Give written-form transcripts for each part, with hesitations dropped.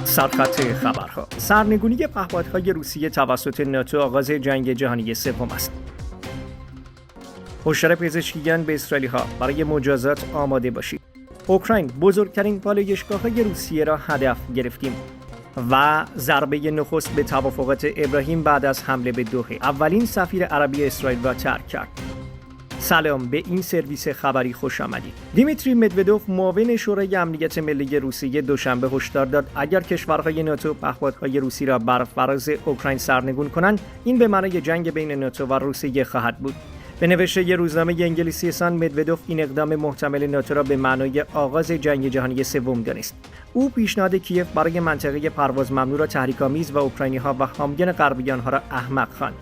سرخط خبرها. سرنگونی پهپادهای روسیه توسط ناتو آغاز جنگ جهانی سوم است. هشدار پزشکیان به اسرائیلی‌ها برای مجازات آماده باشید. اوکراین بزرگترین پالایشگاه‌های روسیه را هدف گرفتیم. و ضربه نخست به توافقات ابراهیم بعد از حمله به دوحه. اولین سفیر عربی اسرائیل را ترک کرد. سلام، به این سرویس خبری خوش آمدید. دیمیتری مدودوف معاون شورای امنیت ملی روسیه دوشنبه هشدار داد اگر کشورهای ناتو پهپادهای روسی را بر فراز اوکراین سرنگون کنند، این به معنای جنگ بین ناتو و روسیه خواهد بود. به نوشته روزنامه انگلیسی سان، مدودوف این اقدام محتمل ناتو را به معنای آغاز جنگ جهانی سوم دانست. او پیشنهاد کیف برای منطقه پرواز ممنوع را تحریک‌آمیز و اوکراینی‌ها و حامیان غربی آنها را احمق خواند.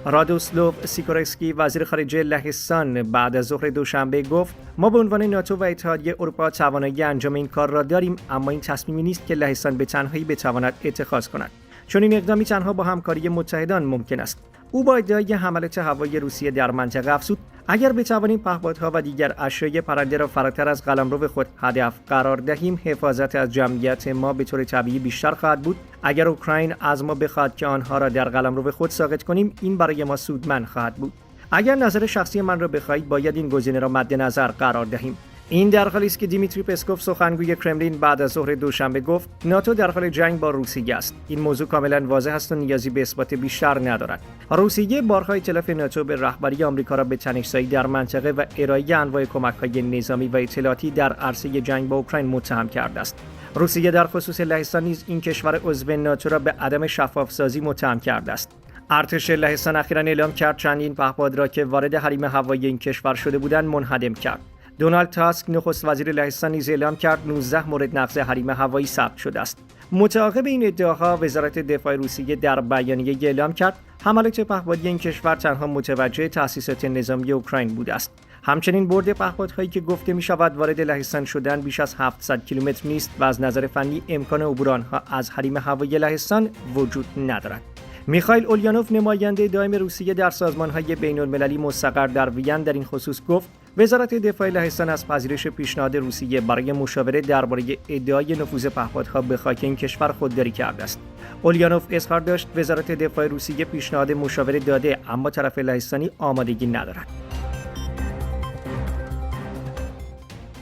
رادوسلو سیکورسکی وزیر خارجه لهستان بعد از ظهر دوشنبه گفت ما به عنوان ناتو و اتحادیه اروپا توانایی انجام این کار را داریم، اما این تصمیمی نیست که لهستان به تنهایی بتواند اتخاذ کند، چون این اقدامی تنها با همکاری متحدان ممکن است. او با ادعای حملات هوایی روسیه در منطقه افزود اگر بتوانیم پهپادها و دیگر اشیاء پرنده را فراتر از قلمرو خود هدف قرار دهیم، حفاظت از جمعیت ما به طور طبیعی بیشتر خواهد بود. اگر اوکراین از ما بخواهد که آنها را در قلمرو خود ساقط کنیم، این برای ما سودمند خواهد بود. اگر نظر شخصی من را بخواهید، باید این گزینه را مد نظر قرار دهیم. این در حالی است که دیمیتری پسکوف سخنگوی کرملین بعد از ظهر دوشنبه گفت ناتو در حال جنگ با روسیه است. این موضوع کاملا واضح است و نیازی به اثبات بیشتر ندارد. روسیه بارها ائتلاف ناتو به رهبری آمریکا را به تنش‌زایی در منطقه و ارائه انواع کمک‌های نظامی و اطلاعاتی در عرصه جنگ با اوکراین متهم کرده است. روسیه در خصوص لهستان نیز این کشور عضو ناتو را به عدم شفاف‌سازی متهم کرده است. ارتش لهستان اخیراً اعلام کرد چندین پهپاد را که وارد حریم هوایی این کشور شده بودند منهدم کرد. دونالد تاسک نخست وزیر لهستان نیز اعلام کرد 19 مورد نقض حریم هوایی ثبت شده است. متعاقب این ادعاها، وزارت دفاع روسیه در بیانیه اعلام کرد حملات پهپادی این کشور تنها متوجه تأسیسات نظامی اوکراین بوده است. همچنین برد پهپادهایی که گفته می شود وارد لهستان شدن بیش از 700 کیلومتر نیست و از نظر فنی امکان عبور آنها از حریم هوایی لهستان وجود ندارد. میخائیل اوليانوف نماینده دائم روسیه در سازمان‌های بین‌المللی مستقر در وین در این خصوص گفت وزارت دفاع لهستان از پذیرش پیشنهاد روسیه برای مشاوره درباره ادعای نفوذ پهپادها به خاک این کشور خودداری کرده است. اوليانوف اظهار داشت وزارت دفاع روسیه پیشنهاد مشاوره داده، اما طرف لهستانی آمادگی ندارد.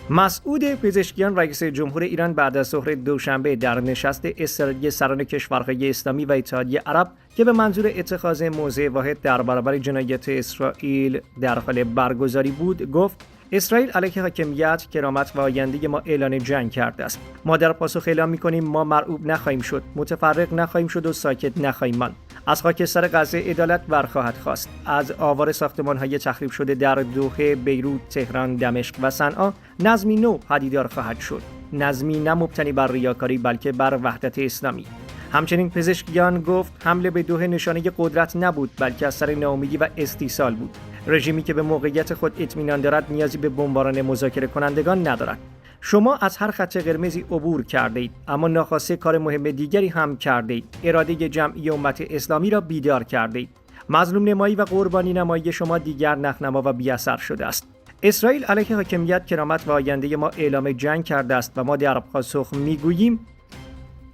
مسعود پزشکیان رئیس جمهور ایران بعد از ظهر دوشنبه در نشست استراتژی سران کشورهای اسلامی و اتحادیه عرب که به منظور اتخاذ موضع واحد در برابر جنایات اسرائیل در حال برگزاری بود گفت اسرائیل علیه حاکمیت، کرامت و آینده ما اعلان جنگ کرده است. ما در پاسخ اعلام می‌کنیم ما مرعوب نخواهیم شد، متفرق نخواهیم شد و ساکت نخواهیم ماند. از خاکستر غزه عدالت برخواهد خواست. از آوار ساختمان‌های تخریب شده در دوحه، بیروت، تهران، دمشق و صنعا نظمی نو پدیدار خواهد شد. نظمی نه مبتنی بر ریاکاری بلکه بر وحدت اسلامی. همچنین پزشکیان گفت حمله به دوحه نشانه قدرت نبود بلکه اثر ناامیدی و استیصال بود. رژیمی که به موقعیت خود اطمینان دارد نیازی به بمباران مذاکره کنندگان ندارد. شما از هر خط قرمزی عبور کرده اید، اما ناخواسته کار مهم دیگری هم کرده اید. اراده جمعی امت اسلامی را بیدار کرده اید. مظلوم نمایی و قربانی نمایی شما دیگر نخنما و بی‌اثر شده است. اسرائیل علیه حاکمیت، کرامت و آینده ما اعلام جنگ کرده است و ما در پاسخ میگوییم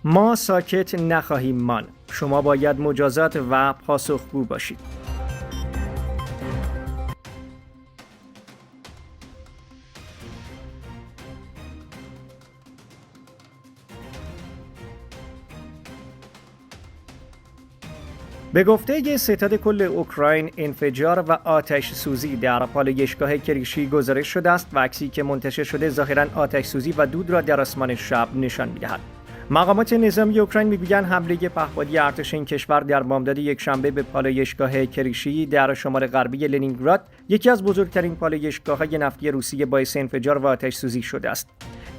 ما ساکت نخواهیم ماند. شما باید مجازات و پاسخگو باشید. به گفته ستاد کل اوکراین، انفجار و آتش سوزی در پالایشگاه کریشی گزارش شده است و عکسی که منتشر شده ظاهراً آتش سوزی و دود را در آسمان شب نشان می‌دهد. مقامات نظامی اوکراین میگویند حمله پهپادی ارتش این کشور در بامداد یکشنبه به پالایشگاه کریشی در شمال غربی لنینگراد، یکی از بزرگترین پالایشگاه‌های نفتی روسیه، باعث انفجار و آتش سوزی شده است.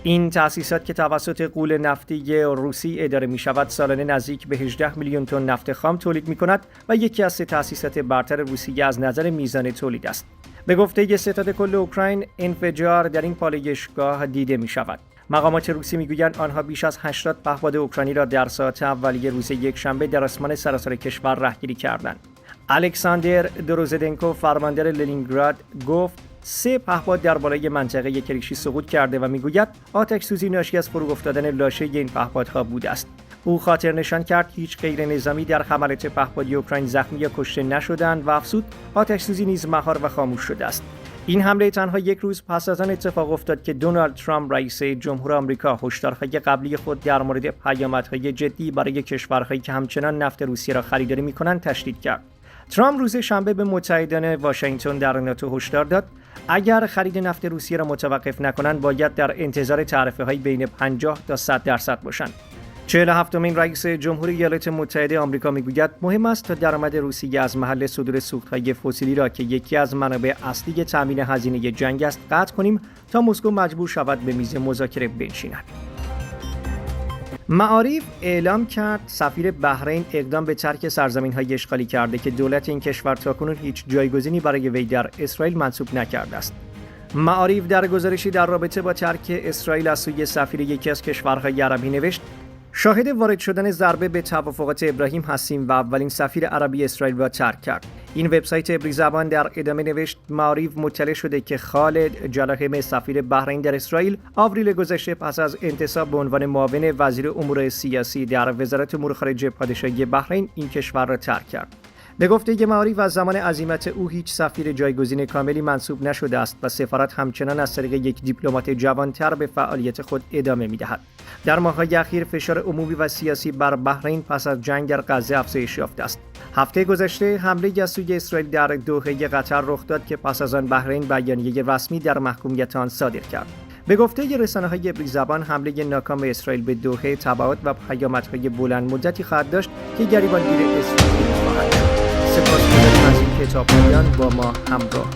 این تأسیسات که توسط غول نفتی روسی اداره می‌شود، سالانه نزدیک به 18 میلیون تن نفت خام تولید می‌کند و یکی از سه تأسیسات برتر روسیه از نظر میزان تولید است. به گفته ستاد کل اوکراین، انفجار در این پالایشگاه دیده می‌شود. مقامات روسی میگویند آنها بیش از 80 پهپاد اوکراینی را در ساعات اولیه روز یکشنبه در آسمان سراسر کشور رهگیری کردند. الکساندر دروزدنکو فرماندار لنینگراد گفت 3 پهپاد در بالای منطقه کریشی سقوط کرده و میگوید آتش سوزی ناشی از فرو افتادن لاشه این پهپادها بوده است. او خاطر نشان کرد هیچ غیر نظامی در حملات پهپادی اوکراین زخمی یا کشته نشدند و افزود آتش‌سوزی نیز مهار و خاموش شده است. این حمله تنها یک روز پس از آن اتفاق افتاد که دونالد ترامپ رئیس جمهور آمریکا هشدارهای قبلی خود در مورد پیامدهای جدی برای کشورهایی که همچنان نفت روسیه را خریداری می‌کنند تشدید کرد. ترامپ روز شنبه به متحدان واشنگتن در ناتو هشدار داد اگر خرید نفت روسیه را متوقف نکنند باید در انتظار تعرفه‌های بین 50 تا 100% باشند. 47مین رئیس جمهور ایالات متحده آمریکا میگوید مهم است تا درآمد روسیه از محل صدور سوختهای فسیلی را که یکی از منابع اصلی تامین هزینه جنگ است قطع کنیم تا مسکو مجبور شود به میز مذاکره بنشیند. معارف اعلام کرد سفیر بحرین اقدام به ترک سرزمین‌های اشغالی کرده که دولت این کشور تاکنون هیچ جایگزینی برای وی در اسرائیل منصوب نکرده است. معارف در گزارشی در رابطه با ترک اسرائیل از سوی سفیر یکی از کشورهای عربی نوشت شاهد وارد شدن ضربه به توافقات ابراهیم هستیم و اولین سفیر عربی اسرائیل را ترک کرد. این وبسایت عبری زبان در ادامه نوشت معارف مطلع شده که خالد جلاهمی سفیر بحرین در اسرائیل آوریل گذشته پس از انتصاب به عنوان معاون وزیر امور سیاسی در وزارت امور خارجه پادشاهی بحرین این کشور را ترک کرد. به گفته معارف از زمان عزیمت او هیچ سفیر جایگزین کاملی منصوب نشده است و سفارت همچنان از طریق یک دیپلمات جوانتر به فعالیت خود ادامه می‌دهد. در ماه‌های اخیر فشار عمومی و سیاسی بر بحرین پس از جنگ در غزه افزایش یافته است. هفته گذشته حمله از سوی اسرائیل در دوحه قطر رخ داد که پس از آن بحرین بیانیه رسمی در محکومیت آن صادر کرد. به گفته رسانه‌های عبری زبان حمله ناکام اسرائیل به دوحه تبعات و پیامدهای بلند مدتی خواهد داشت که گریبانگیر اسرائیل خواهد شد. سپاسگزاریم از این کتاب با ما همراه